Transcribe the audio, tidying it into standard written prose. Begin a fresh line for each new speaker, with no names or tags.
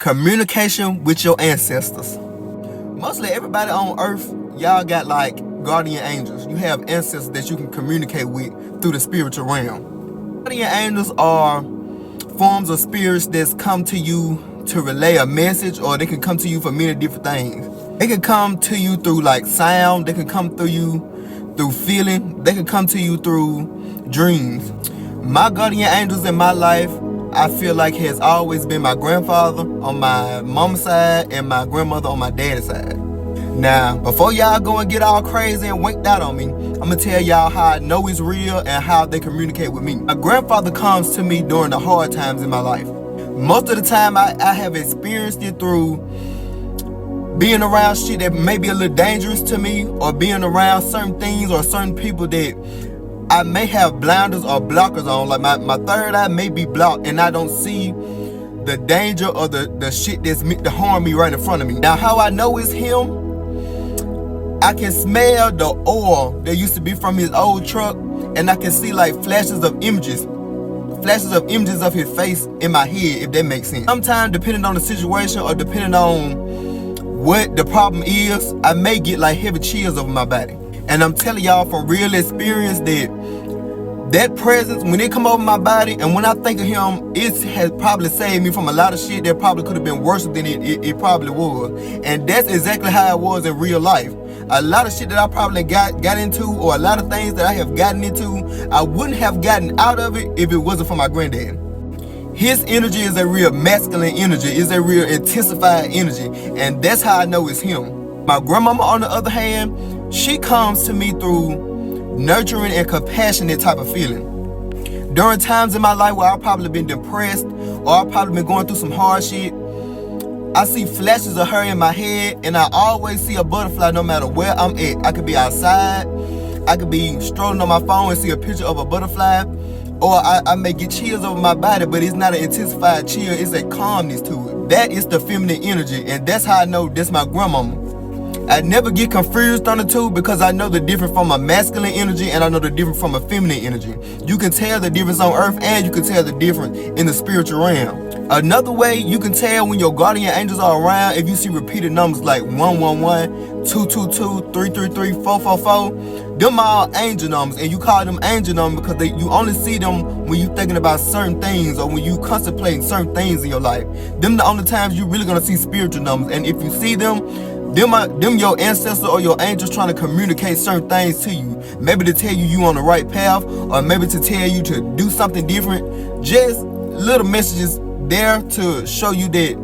Communication with your ancestors. Mostly everybody on earth, y'all got like guardian angels. You have ancestors that you can communicate with through the spiritual realm. Guardian angels are forms of spirits that's come to you to relay a message, or they can come to you for many different things. They can come to you through like sound, they can come through you through feeling, they can come to you through dreams. My guardian angels in my life, I feel like has always been my grandfather on my mama's side and my grandmother on my dad's side. Now, before y'all go and get all crazy and winked out on me, I'm gonna tell y'all how I know it's real and how they communicate with me. My grandfather comes to me during the hard times in my life. Most of the time, I have experienced it through being around shit that may be a little dangerous to me, or being around certain things or certain people that I may have blinders or blockers on. Like my third eye may be blocked and I don't see the danger or the shit that's meant to harm me right in front of me. Now, how I know it's him, I can smell the oil that used to be from his old truck, and I can see like flashes of images of his face in my head, if that makes sense. Sometimes, depending on the situation or depending on what the problem is, I may get like heavy chills over my body. And I'm telling y'all from real experience that presence, when it come over my body, and when I think of him, it has probably saved me from a lot of shit that probably could have been worse than it probably was. And that's exactly how it was in real life. A lot of shit that I probably got into, or a lot of things that I have gotten into, I wouldn't have gotten out of it if it wasn't for my granddad. His energy is a real masculine energy, is a real intensified energy, and that's how I know it's him. My grandmama, on the other hand, she comes to me through nurturing and compassionate type of feeling. During times in my life where I've probably been depressed, or I've probably been going through some hard shit, I see flashes of her in my head, and I always see a butterfly no matter where I'm at. I could be outside, I could be strolling on my phone and see a picture of a butterfly, or I may get chills over my body, but it's not an intensified chill, it's a calmness to it. That is the feminine energy, and that's how I know that's my grandmama. I never get confused on the two, because I know the difference from a masculine energy and I know the difference from a feminine energy. You can tell the difference on earth, and you can tell the difference in the spiritual realm. Another way you can tell when your guardian angels are around, if you see repeated numbers like 111, 222, 333, 444, them are all angel numbers, and you call them angel numbers because you only see them when you're thinking about certain things, or when you contemplating certain things in your life. Them the only times you're really gonna see spiritual numbers, and if you see them your ancestors or your angels trying to communicate certain things to you. Maybe to tell you on the right path, or maybe to tell you to do something different. Just little messages there to show you that